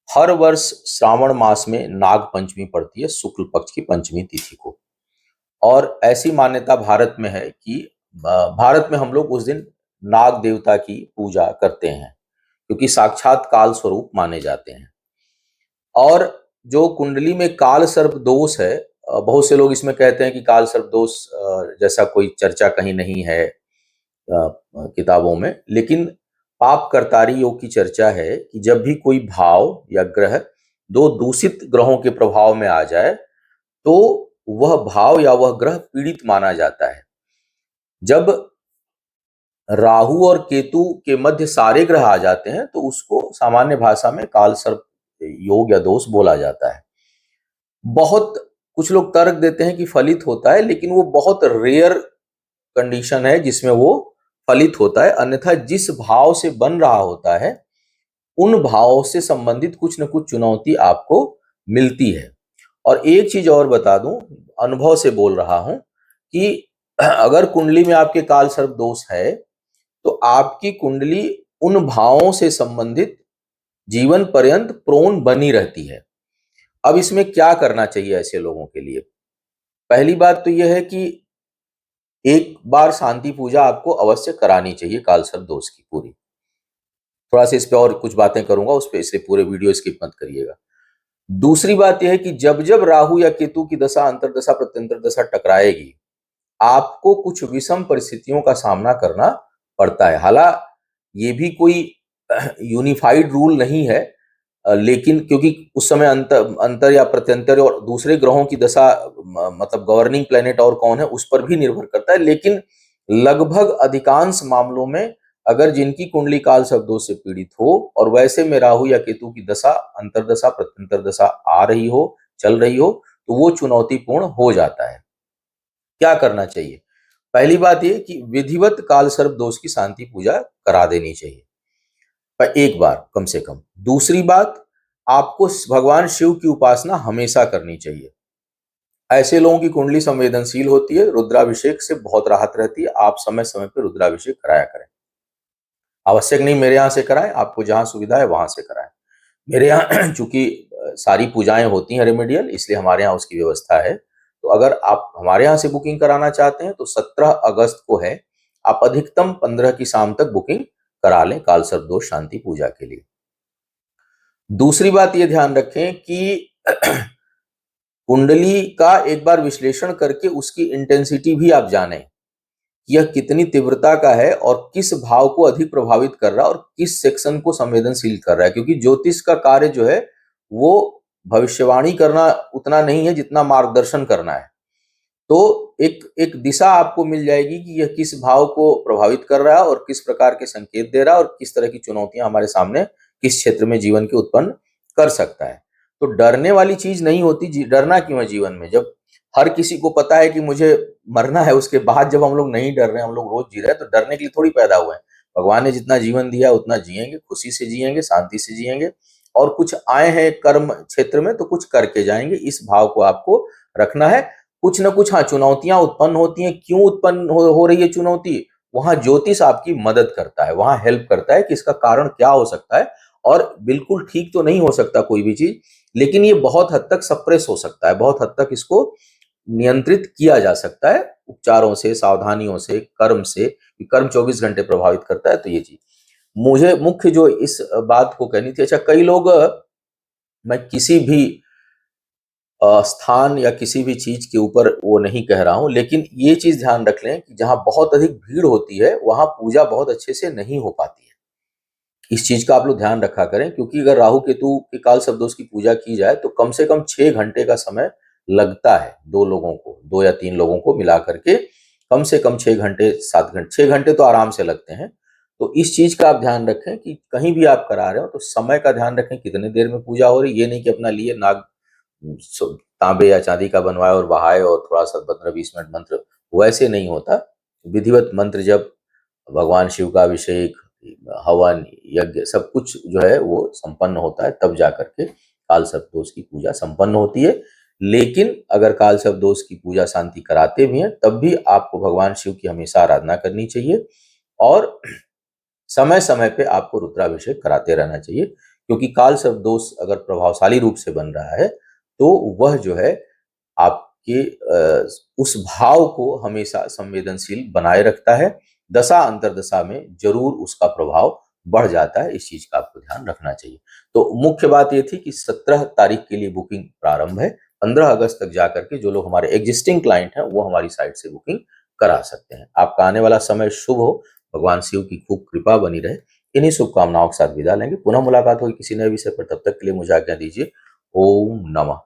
हर वर्ष श्रावण मास में नाग पंचमी पड़ती है, शुक्ल पक्ष की पंचमी तिथि को। और ऐसी मान्यता भारत में है कि भारत में हम लोग उस दिन नाग देवता की पूजा करते हैं, क्योंकि साक्षात काल स्वरूप माने जाते हैं। और जो कुंडली में काल सर्प दोष है, बहुत से लोग इसमें कहते हैं कि काल सर्प दोष जैसा कोई चर्चा कहीं नहीं है किताबों में, लेकिन पाप कर्तारी योग की चर्चा है कि जब भी कोई भाव या ग्रह दो दूषित ग्रहों के प्रभाव में आ जाए तो वह भाव या वह ग्रह पीड़ित माना जाता है। जब राहु और केतु के मध्य सारे ग्रह आ जाते हैं तो उसको सामान्य भाषा में काल सर्प योग या दोष बोला जाता है। बहुत कुछ लोग तर्क देते हैं कि फलित होता है, लेकिन वो बहुत रेयर कंडीशन है जिसमें वो फलित होता है। अन्यथा जिस भाव से बन रहा होता है उन भावों से संबंधित कुछ न कुछ चुनौती आपको मिलती है। और एक चीज और बता दूं, अनुभव से बोल रहा हूं कि अगर कुंडली में आपके काल सर्प दोष है तो आपकी कुंडली उन भावों से संबंधित जीवन पर्यंत प्रोन बनी रहती है। अब इसमें क्या करना चाहिए ऐसे लोगों के लिए? पहली बात तो यह है कि एक बार शांति पूजा आपको अवश्य करानी चाहिए काल सर्प दोष की पूरी। थोड़ा सा इस पे और कुछ बातें करूंगा, उस पे इसलिए पूरे वीडियो स्किप मत करिएगा। दूसरी बात यह है कि जब जब राहु या केतु की दशा अंतर्दशा प्रत्यंतर दशा टकराएगी, आपको कुछ विषम परिस्थितियों का सामना करना पड़ता है। हालांकि ये भी कोई यूनिफाइड रूल नहीं है, लेकिन क्योंकि उस समय अंतर या प्रत्यंतर और दूसरे ग्रहों की दशा, मतलब गवर्निंग प्लेनेट और कौन है उस पर भी निर्भर करता है। लेकिन लगभग अधिकांश मामलों में अगर जिनकी कुंडली काल सर्प दोष से पीड़ित हो और वैसे में राहु या केतु की दशा अंतर्दशा प्रत्यंतर दशा आ रही हो, चल रही हो, तो वो चुनौतीपूर्ण हो जाता है। क्या करना चाहिए? पहली बात ये कि विधिवत काल सर्प दोष की शांति पूजा करा देनी चाहिए पर एक बार कम से कम। दूसरी बात, आपको भगवान शिव की उपासना हमेशा करनी चाहिए। ऐसे लोगों की कुंडली संवेदनशील होती है, रुद्राभिषेक से बहुत राहत रहती है। आप समय समय पर रुद्राभिषेक कराया करें। आवश्यक नहीं मेरे यहाँ से कराएं, आपको जहां सुविधा है वहां से कराएं। मेरे यहाँ चूंकि सारी पूजाएं होती हैं रेमेडियल, इसलिए हमारे यहाँ उसकी व्यवस्था है। तो अगर आप हमारे यहाँ से बुकिंग कराना चाहते हैं तो 17 अगस्त को है। आप अधिकतम 15 की शाम तक बुकिंग करा लें काल सर्प दोष शांति पूजा के लिए। दूसरी बात ये ध्यान रखें कि कुंडली का एक बार विश्लेषण करके उसकी इंटेंसिटी भी आप जानें, यह कितनी तीव्रता का है और किस भाव को अधिक प्रभावित कर रहा है और किस सेक्शन को संवेदनशील कर रहा है। क्योंकि ज्योतिष का कार्य जो है वो भविष्यवाणी करना उतना नहीं है जितना मार्गदर्शन करना है। तो एक दिशा आपको मिल जाएगी कि यह किस भाव को प्रभावित कर रहा है और किस प्रकार के संकेत दे रहा है और किस तरह की चुनौतियां हमारे सामने किस क्षेत्र में जीवन के उत्पन्न कर सकता है। तो डरने वाली चीज नहीं होती। डरना क्यों है जीवन में? जब हर किसी को पता है कि मुझे मरना है, उसके बाद जब हम लोग नहीं डर रहे हैं, हम लोग रोज जी रहे हैं, तो डरने के लिए थोड़ी पैदा हुए हैं। भगवान ने जितना जीवन दिया उतना जिएंगे, खुशी से जिएंगे, शांति से जिएंगे। और कुछ आए हैं कर्म क्षेत्र में तो कुछ करके जाएंगे, इस भाव को आपको रखना है। कुछ ना कुछ हाँ चुनौतियां उत्पन्न होती हैं। क्यों उत्पन्न हो रही है चुनौती? वहां ज्योतिष आपकी मदद करता है, वहां हेल्प करता है कि इसका कारण क्या हो सकता है। और बिल्कुल ठीक तो नहीं हो सकता कोई भी चीज, लेकिन ये बहुत हद तक सप्रेस हो सकता है, बहुत हद तक इसको नियंत्रित किया जा सकता है उपचारों से, सावधानियों से, कर्म से। कर्म 24 घंटे प्रभावित करता है। तो ये चीज मुझे मुख्य जो इस बात को कहनी थी। अच्छा, कई लोग, मैं किसी भी स्थान या किसी भी चीज के ऊपर वो नहीं कह रहा हूं, लेकिन ये चीज ध्यान रख लें कि जहां बहुत अधिक भीड़ होती है वहां पूजा बहुत अच्छे से नहीं हो पाती है। इस चीज का आप लोग ध्यान रखा करें, क्योंकि अगर राहु केतु के काल सर्प दोष की पूजा की जाए तो कम से कम 6 घंटे का समय लगता है। 2 लोगों को, 2 या 3 लोगों को मिला करके कम से कम 6 घंटे, 7 घंटे, 6 घंटे तो आराम से लगते हैं। तो इस चीज का आप ध्यान रखें कि कहीं भी आप करा रहे हो तो समय का ध्यान रखें, कितने देर में पूजा हो रही है। ये नहीं कि अपना लिए नाग तांबे या चांदी का बनवाए और बहाए और थोड़ा सा 15-20 मिनट मंत्र, वैसे नहीं होता। विधिवत मंत्र जब, भगवान शिव का अभिषेक, हवन, यज्ञ, सब कुछ जो है वो संपन्न होता है, तब जा करके काल सर्प दोष की पूजा संपन्न होती है। लेकिन अगर काल सर्प दोष की पूजा शांति कराते भी हैं तब भी आपको भगवान शिव की हमेशा आराधना करनी चाहिए और समय समय पे आपको रुद्राभिषेक कराते रहना चाहिए। क्योंकि काल सर्प दोष अगर प्रभावशाली रूप से बन रहा है तो वह जो है आपके उस भाव को हमेशा संवेदनशील बनाए रखता है। दशा अंतरदशा में जरूर उसका प्रभाव बढ़ जाता है, इस चीज का आपको ध्यान रखना चाहिए। तो मुख्य बात ये थी कि 17 तारीख के लिए बुकिंग प्रारंभ है। 15 अगस्त तक जाकर के जो लोग हमारे एग्जिस्टिंग क्लाइंट हैं वो हमारी साइट से बुकिंग करा सकते हैं। आपका आने वाला समय शुभ हो, भगवान शिव की खूब कृपा बनी रहे। इन्हीं शुभकामनाओं के साथ विदा लेंगे। पुनः मुलाकात होगी किसी नए विषय पर, तब तक के लिए मुझे आज्ञा दीजिए। ओम नमः।